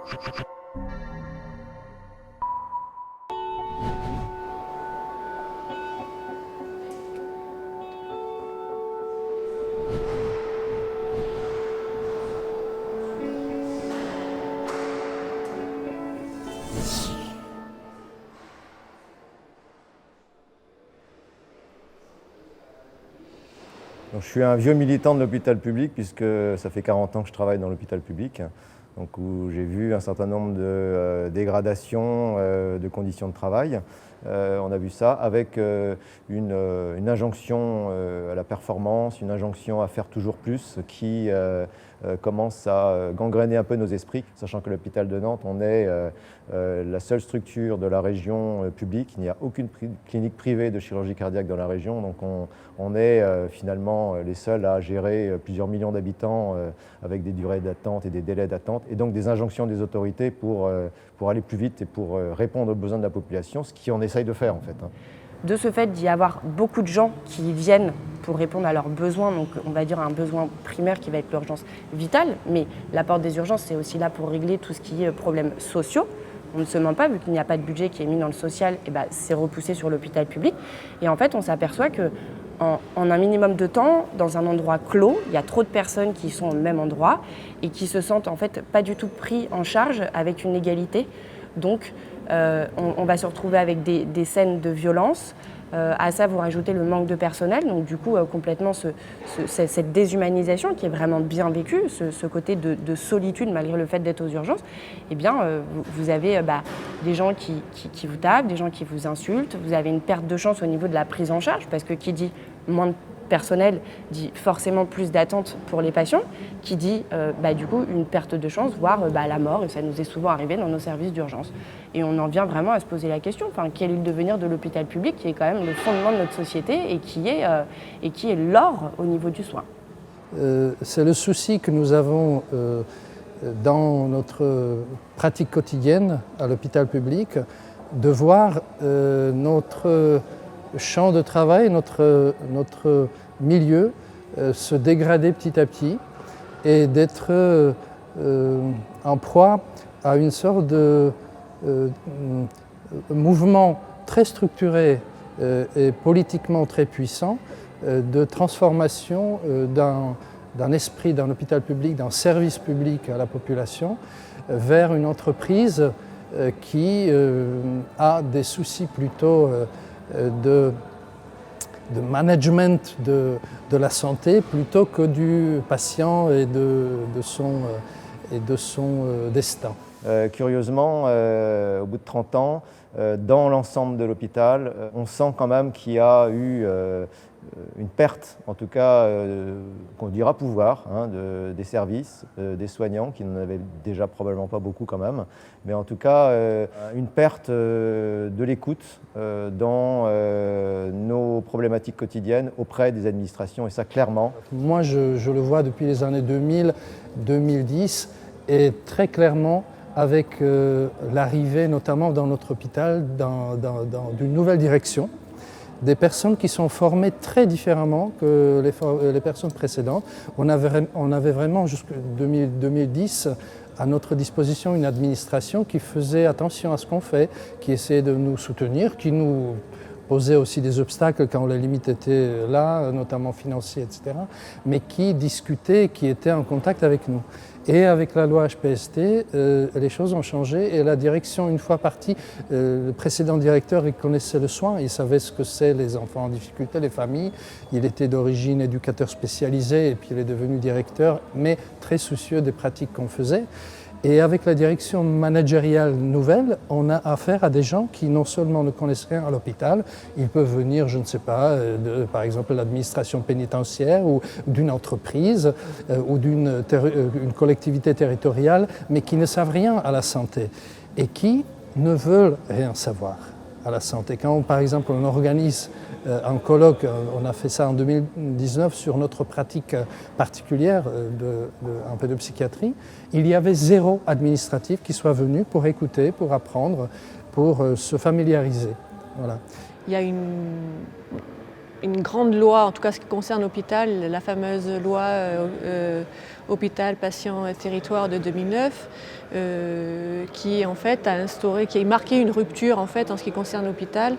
Donc, je suis un vieux militant de l'hôpital public puisque ça fait 40 ans que je travaille dans l'hôpital public, donc où j'ai vu un certain nombre de dégradations de conditions de travail. On a vu ça avec une injonction à la performance, une injonction à faire toujours plus qui commence à gangréner un peu nos esprits, sachant que l'hôpital de Nantes, on est la seule structure de la région publique. Il n'y a aucune clinique privée de chirurgie cardiaque dans la région, donc on est finalement les seuls à gérer plusieurs millions d'habitants avec des durées d'attente et des délais d'attente, et donc des injonctions des autorités pour aller plus vite et pour répondre aux besoins de la population, ce qu'on essaye de faire en fait. De ce fait d'y avoir beaucoup de gens qui viennent pour répondre à leurs besoins, donc on va dire un besoin primaire qui va être l'urgence vitale, mais la porte des urgences c'est aussi là pour régler tout ce qui est problèmes sociaux. On ne se ment pas, vu qu'il n'y a pas de budget qui est mis dans le social, et c'est repoussé sur l'hôpital public. Et en fait, on s'aperçoit qu'en un minimum de temps, dans un endroit clos, il y a trop de personnes qui sont au même endroit et qui se sentent en fait pas du tout pris en charge avec une égalité. Donc, on va se retrouver avec des scènes de violence. À ça, vous rajoutez le manque de personnel, donc du coup, complètement cette déshumanisation qui est vraiment bien vécue, ce côté de solitude malgré le fait d'être aux urgences, eh bien, vous avez des gens qui vous tapent, des gens qui vous insultent, vous avez une perte de chance au niveau de la prise en charge, parce que qui dit moins de personnel dit forcément plus d'attente pour les patients, qui dit du coup une perte de chance, voire la mort, et ça nous est souvent arrivé dans nos services d'urgence. Et on en vient vraiment à se poser la question, quel est le devenir de l'hôpital public, qui est quand même le fondement de notre société et qui est l'or au niveau du soin. C'est le souci que nous avons dans notre pratique quotidienne à l'hôpital public, de voir notre champ de travail, notre milieu se dégrader petit à petit et d'être en proie à une sorte de mouvement très structuré et politiquement très puissant de transformation d'un esprit, d'un hôpital public, d'un service public à la population vers une entreprise qui a des soucis plutôt de management de la santé plutôt que du patient et de son destin. Curieusement, au bout de 30 ans, dans l'ensemble de l'hôpital, on sent quand même qu'il y a eu une perte, en tout cas qu'on dira pouvoir, des services, des soignants, qui n'en avaient déjà probablement pas beaucoup quand même, mais en tout cas une perte de l'écoute dans nos problématiques quotidiennes auprès des administrations, et ça clairement. Moi je le vois depuis les années 2000-2010, et très clairement avec l'arrivée notamment dans notre hôpital d'une nouvelle direction, des personnes qui sont formées très différemment que les personnes précédentes. On avait vraiment jusqu'en 2010 à notre disposition une administration qui faisait attention à ce qu'on fait, qui essayait de nous soutenir, qui nous posait aussi des obstacles quand les limites étaient là, notamment financiers, etc., mais qui discutait, qui était en contact avec nous. Et avec la loi HPST, les choses ont changé et la direction, une fois partie, le précédent directeur, il connaissait le soin, il savait ce que c'est les enfants en difficulté, les familles. Il était d'origine éducateur spécialisé et puis il est devenu directeur, mais très soucieux des pratiques qu'on faisait. Et avec la direction managériale nouvelle, on a affaire à des gens qui non seulement ne connaissent rien à l'hôpital, ils peuvent venir, je ne sais pas, par exemple de l'administration pénitentiaire ou d'une entreprise ou d'une collectivité territoriale, mais qui ne savent rien à la santé et qui ne veulent rien savoir à la santé. Quand, par exemple, on organise un colloque, on a fait ça en 2019 sur notre pratique particulière un peu de psychiatrie, il y avait 0 administratif qui soit venu pour écouter, pour apprendre, pour se familiariser. Voilà. Il y a une grande loi, en tout cas ce qui concerne l'hôpital, la fameuse loi Hôpital, Patient, Territoire de 2009, qui en fait a instauré, qui a marqué une rupture en fait en ce qui concerne l'hôpital,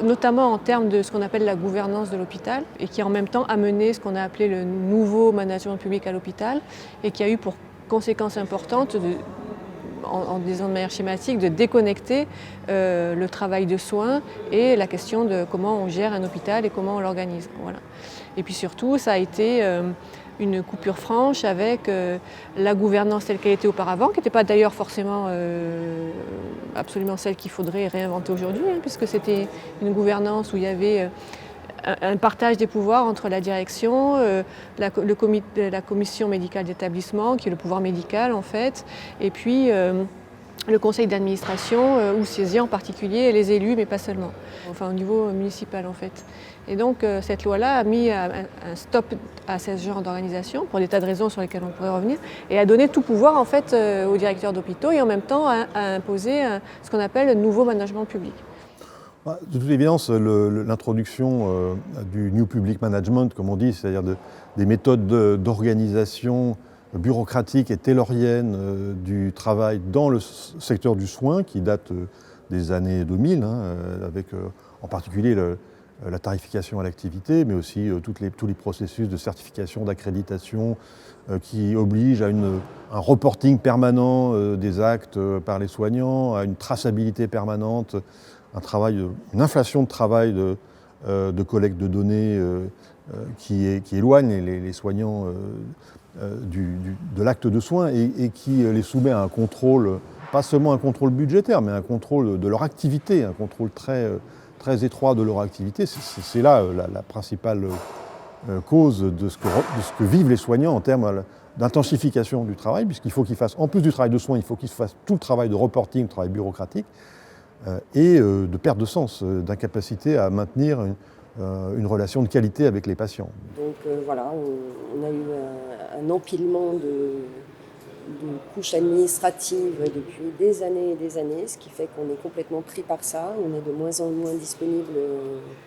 notamment en termes de ce qu'on appelle la gouvernance de l'hôpital, et qui en même temps a mené ce qu'on a appelé le nouveau management public à l'hôpital, et qui a eu pour conséquence importante en disant de manière schématique, de déconnecter le travail de soins et la question de comment on gère un hôpital et comment on l'organise. Voilà. Et puis surtout, ça a été une coupure franche avec la gouvernance telle qu'elle était auparavant, qui n'était pas d'ailleurs forcément absolument celle qu'il faudrait réinventer aujourd'hui, hein, puisque c'était une gouvernance où il y avait un partage des pouvoirs entre la direction, la commission médicale d'établissement, qui est le pouvoir médical en fait, et puis le conseil d'administration, où siégeaient en particulier les élus, mais pas seulement, enfin au niveau municipal en fait. Et donc cette loi-là a mis un stop à ce genre d'organisation, pour des tas de raisons sur lesquelles on pourrait revenir, et a donné tout pouvoir en fait aux directeurs d'hôpitaux, et en même temps a imposé ce qu'on appelle le nouveau management public. De toute évidence, l'introduction du New Public Management, comme on dit, c'est-à-dire des méthodes d'organisation bureaucratique et taylorienne du travail dans le secteur du soin, qui date des années 2000, avec en particulier la tarification à l'activité, mais aussi tous les processus de certification, d'accréditation, qui obligent à un reporting permanent des actes par les soignants, à une traçabilité permanente, une inflation de travail de collecte de données qui éloigne les soignants de l'acte de soins et qui les soumet à un contrôle, pas seulement un contrôle budgétaire, mais un contrôle de leur activité, un contrôle très étroit de leur activité. C'est là la principale cause de ce que vivent les soignants en termes d'intensification du travail, puisqu'il faut qu'ils fassent, en plus du travail de soins, il faut qu'ils fassent tout le travail de reporting, le travail bureaucratique, et de perte de sens, d'incapacité à maintenir une relation de qualité avec les patients. Donc voilà, on a eu un empilement de couches administratives depuis des années et des années, ce qui fait qu'on est complètement pris par ça, on est de moins en moins disponible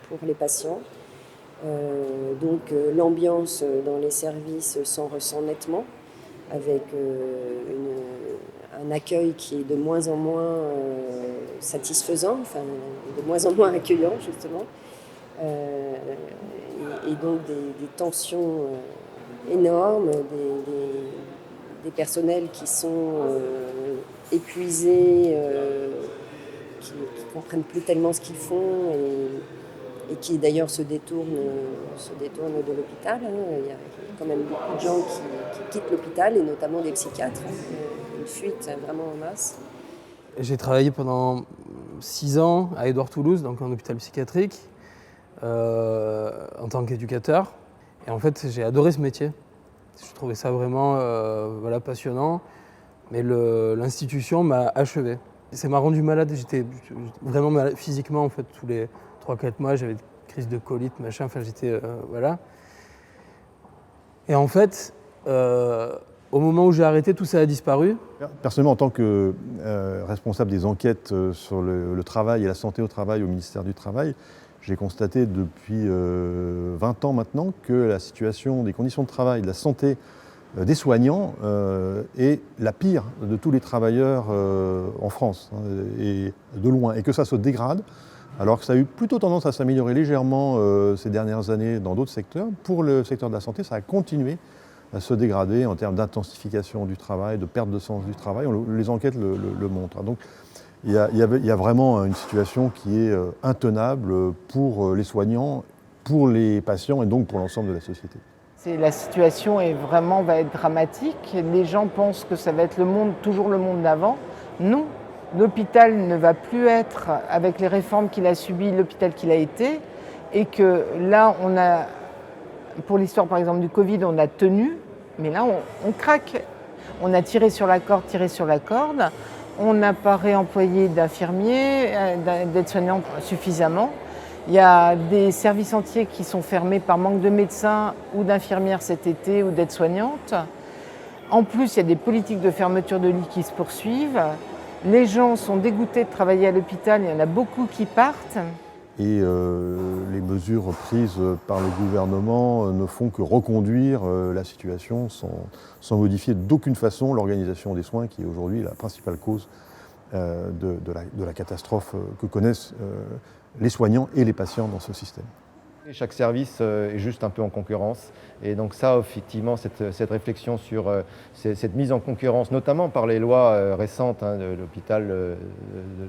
pour les patients. Donc l'ambiance dans les services s'en ressent nettement, avec un accueil qui est de moins en moins satisfaisant, enfin de moins en moins accueillant justement, et donc des tensions énormes, des personnels qui sont épuisés, qui ne comprennent plus tellement ce qu'ils font et qui d'ailleurs se détournent de l'hôpital. Il y a quand même beaucoup de gens qui quittent l'hôpital, et notamment des psychiatres, une fuite vraiment en masse. J'ai travaillé pendant 6 ans à Édouard-Toulouse, donc en hôpital psychiatrique, en tant qu'éducateur. Et en fait, j'ai adoré ce métier. Je trouvais ça vraiment passionnant, mais l'institution m'a achevé. Ça m'a rendu malade, j'étais vraiment malade physiquement en fait, tous les 3-4 mois, j'avais des crises de colite, machin, enfin j'étais, voilà. Et en fait, au moment où j'ai arrêté, tout ça a disparu. Personnellement, en tant que responsable des enquêtes sur le travail et la santé au travail au ministère du Travail, j'ai constaté depuis 20 ans maintenant que la situation des conditions de travail, de la santé des soignants est la pire de tous les travailleurs en France, et de loin, et que ça se dégrade, alors que ça a eu plutôt tendance à s'améliorer légèrement ces dernières années dans d'autres secteurs. Pour le secteur de la santé, ça a continué à se dégrader en termes d'intensification du travail, de perte de sens du travail. Les enquêtes le montrent. Donc, il y a vraiment une situation qui est intenable pour les soignants, pour les patients et donc pour l'ensemble de la société. La situation va être dramatique. Les gens pensent que ça va être toujours le monde d'avant. Non, l'hôpital ne va plus être, avec les réformes qu'il a subies, l'hôpital qu'il a été. Et que là, pour l'histoire par exemple du Covid, on a tenu, mais là on craque. On a tiré sur la corde. On n'a pas réemployé d'infirmiers, d'aides-soignants suffisamment. Il y a des services entiers qui sont fermés par manque de médecins ou d'infirmières cet été ou d'aides-soignantes. En plus, il y a des politiques de fermeture de lits qui se poursuivent. Les gens sont dégoûtés de travailler à l'hôpital, il y en a beaucoup qui partent. et les mesures prises par le gouvernement ne font que reconduire la situation sans modifier d'aucune façon l'organisation des soins qui est aujourd'hui la principale cause de la catastrophe que connaissent les soignants et les patients dans ce système. Chaque service est juste un peu en concurrence et donc ça, effectivement, cette réflexion sur cette mise en concurrence, notamment par les lois récentes de l'hôpital de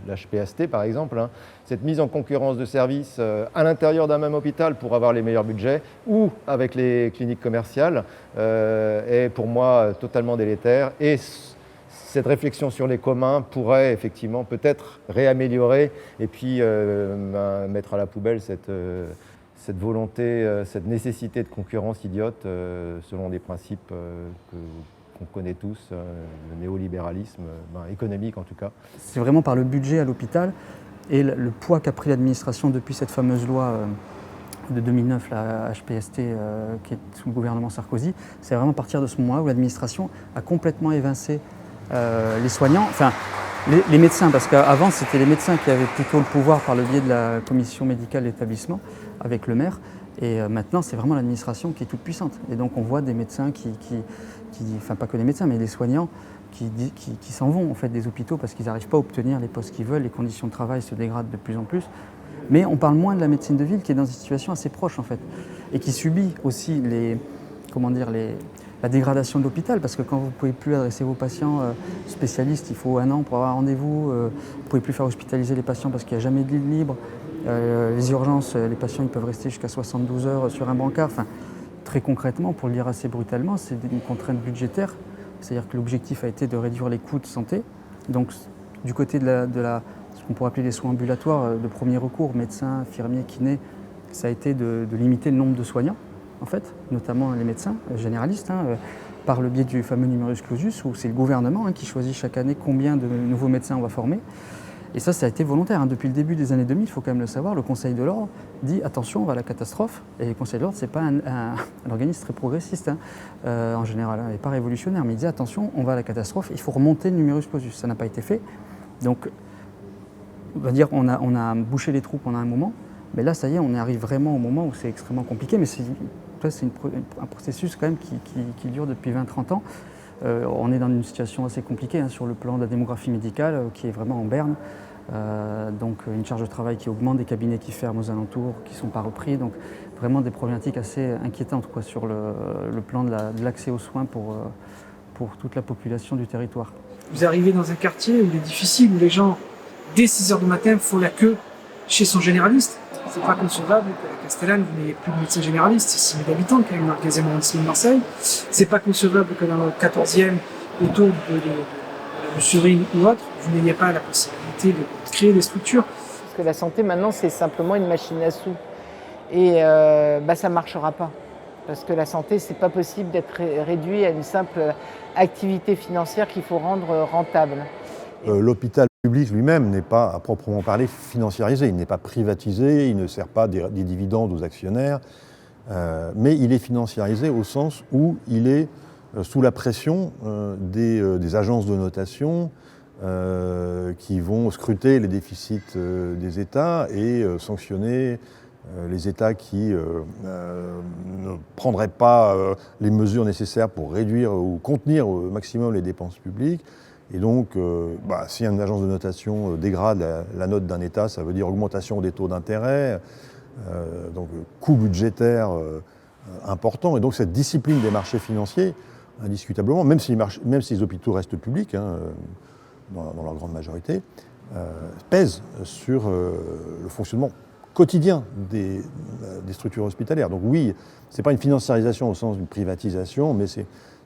l'HPST par exemple, cette mise en concurrence de services à l'intérieur d'un même hôpital pour avoir les meilleurs budgets ou avec les cliniques commerciales est pour moi totalement délétère et cette réflexion sur les communs pourrait effectivement peut-être réaméliorer et puis mettre à la poubelle cette volonté, cette nécessité de concurrence idiote selon des principes qu'on connaît tous, le néolibéralisme économique en tout cas. C'est vraiment par le budget à l'hôpital et le poids qu'a pris l'administration depuis cette fameuse loi de 2009, la HPST, qui est sous le gouvernement Sarkozy. C'est vraiment à partir de ce moment-là où l'administration a complètement évincé les soignants, enfin les médecins, parce qu'avant c'était les médecins qui avaient plutôt le pouvoir par le biais de la commission médicale d'établissement avec le maire, et maintenant c'est vraiment l'administration qui est toute puissante. Et donc on voit des médecins enfin pas que des médecins, mais des soignants qui s'en vont en fait des hôpitaux parce qu'ils n'arrivent pas à obtenir les postes qu'ils veulent, les conditions de travail se dégradent de plus en plus. Mais on parle moins de la médecine de ville qui est dans une situation assez proche en fait, et qui subit aussi la dégradation de l'hôpital, parce que quand vous ne pouvez plus adresser vos patients spécialistes, il faut 1 an pour avoir un rendez-vous, vous ne pouvez plus faire hospitaliser les patients parce qu'il n'y a jamais de lit libre, les urgences, les patients ils peuvent rester jusqu'à 72 heures sur un brancard. Enfin, très concrètement, pour le dire assez brutalement, c'est une contrainte budgétaire, c'est-à-dire que l'objectif a été de réduire les coûts de santé. Donc du côté de ce qu'on pourrait appeler les soins ambulatoires de premier recours, médecins, infirmiers, kinés, ça a été de limiter le nombre de soignants, en fait, notamment les médecins généralistes, par le biais du fameux numerus clausus, où c'est le gouvernement qui choisit chaque année combien de nouveaux médecins on va former. Et ça a été volontaire. Depuis le début des années 2000, il faut quand même le savoir, le Conseil de l'Ordre dit attention, on va à la catastrophe. Et le Conseil de l'Ordre, ce n'est pas un organisme très progressiste en général, il n'est pas révolutionnaire, mais il dit attention, on va à la catastrophe, il faut remonter le numerus clausus. Ça n'a pas été fait. Donc, on va dire on a bouché les trous pendant un moment, mais là, ça y est, on arrive vraiment au moment où c'est extrêmement compliqué. Mais c'est un processus quand même qui dure depuis 20-30 ans. On est dans une situation assez compliquée sur le plan de la démographie médicale qui est vraiment en berne. Donc une charge de travail qui augmente, des cabinets qui ferment aux alentours, qui ne sont pas repris. Donc vraiment des problématiques assez inquiétantes sur le plan de l'accès aux soins pour toute la population du territoire. Vous arrivez dans un quartier où il est difficile, où les gens, dès 6 h du matin, font la queue chez son généraliste. C'est pas concevable qu'à Castellane, vous n'ayez plus de médecin généraliste, c'est 6 000 habitants quand même dans le 15e arrondissement de Marseille. C'est pas concevable que dans le 14e, autour de la Bussurine ou autre, vous n'ayez pas la possibilité de créer des structures. Parce que la santé, maintenant, c'est simplement une machine à sous. Et ça ne marchera pas. Parce que la santé, c'est pas possible d'être réduit à une simple activité financière qu'il faut rendre rentable. L'hôpital public lui-même n'est pas, à proprement parler, financiarisé. Il n'est pas privatisé, il ne sert pas des dividendes aux actionnaires, mais il est financiarisé au sens où il est sous la pression des agences de notation qui vont scruter les déficits des États et sanctionner les États qui ne prendraient pas les mesures nécessaires pour réduire ou contenir au maximum les dépenses publiques. Et donc, si une agence de notation dégrade la note d'un État, ça veut dire augmentation des taux d'intérêt, donc coût budgétaire important. Et donc cette discipline des marchés financiers, indiscutablement, même si les hôpitaux restent publics, dans leur grande majorité, pèse sur le fonctionnement quotidien des structures hospitalières. Donc oui, ce n'est pas une financiarisation au sens d'une privatisation, mais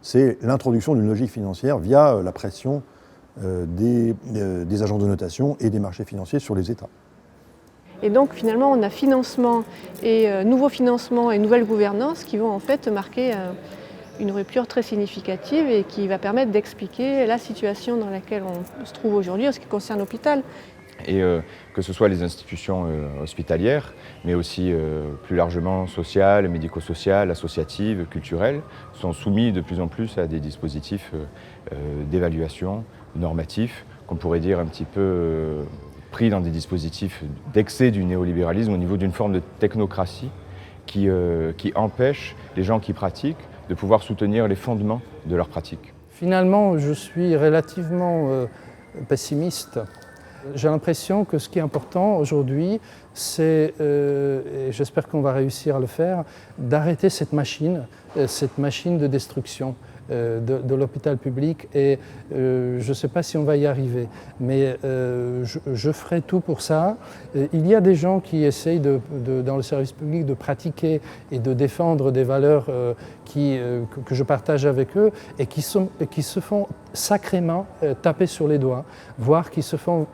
c'est l'introduction d'une logique financière via la pression des agences de notation et des marchés financiers sur les États. Et donc finalement on a financement et nouveau financement et nouvelle gouvernance qui vont en fait marquer une rupture très significative et qui va permettre d'expliquer la situation dans laquelle on se trouve aujourd'hui en ce qui concerne l'hôpital. Et que ce soit les institutions hospitalières, mais aussi plus largement sociales, médico-sociales, associatives, culturelles, sont soumis de plus en plus à des dispositifs d'évaluation normatifs, qu'on pourrait dire un petit peu pris dans des dispositifs d'excès du néolibéralisme au niveau d'une forme de technocratie qui empêche les gens qui pratiquent de pouvoir soutenir les fondements de leur pratique. Finalement, je suis relativement pessimiste. J'ai l'impression que ce qui est important aujourd'hui, c'est, et j'espère qu'on va réussir à le faire, d'arrêter cette machine de destruction de l'hôpital public. Et je ne sais pas si on va y arriver, mais je ferai tout pour ça. Il y a des gens qui essayent dans le service public de pratiquer et de défendre des valeurs que je partage avec eux et qui se font sacrément taper sur les doigts, voire qui se font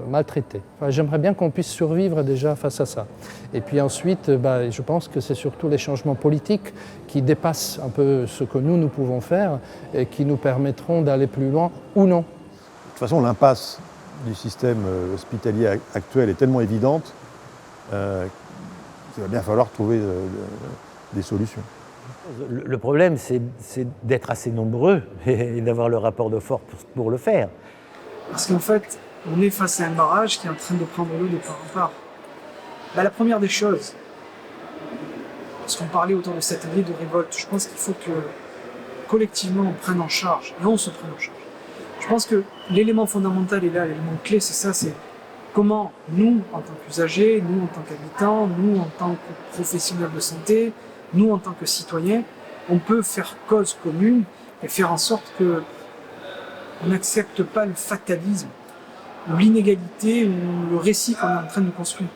maltraiter. Enfin, j'aimerais bien qu'on puisse survivre déjà face à ça. Et puis ensuite, je pense que c'est surtout les changements politiques qui dépassent un peu ce que nous pouvons faire et qui nous permettront d'aller plus loin ou non. De toute façon, l'impasse du système hospitalier actuel est tellement évidente qu'il va bien falloir trouver des solutions. Le problème, c'est d'être assez nombreux et d'avoir le rapport de force pour le faire. Parce qu'en fait, on est face à un barrage qui est en train de prendre l'eau de part en part. La première des choses, parce qu'on parlait autour de cet atelier de révolte, je pense qu'il faut que collectivement on prenne en charge, et on se prenne en charge. Je pense que l'élément fondamental est là, l'élément clé, c'est ça, c'est comment nous, en tant qu'usagers, nous en tant qu'habitants, nous en tant que professionnels de santé, nous en tant que citoyens, on peut faire cause commune et faire en sorte que on n'accepte pas le fatalisme, ou l'inégalité, ou le récit qu'on est en train de construire.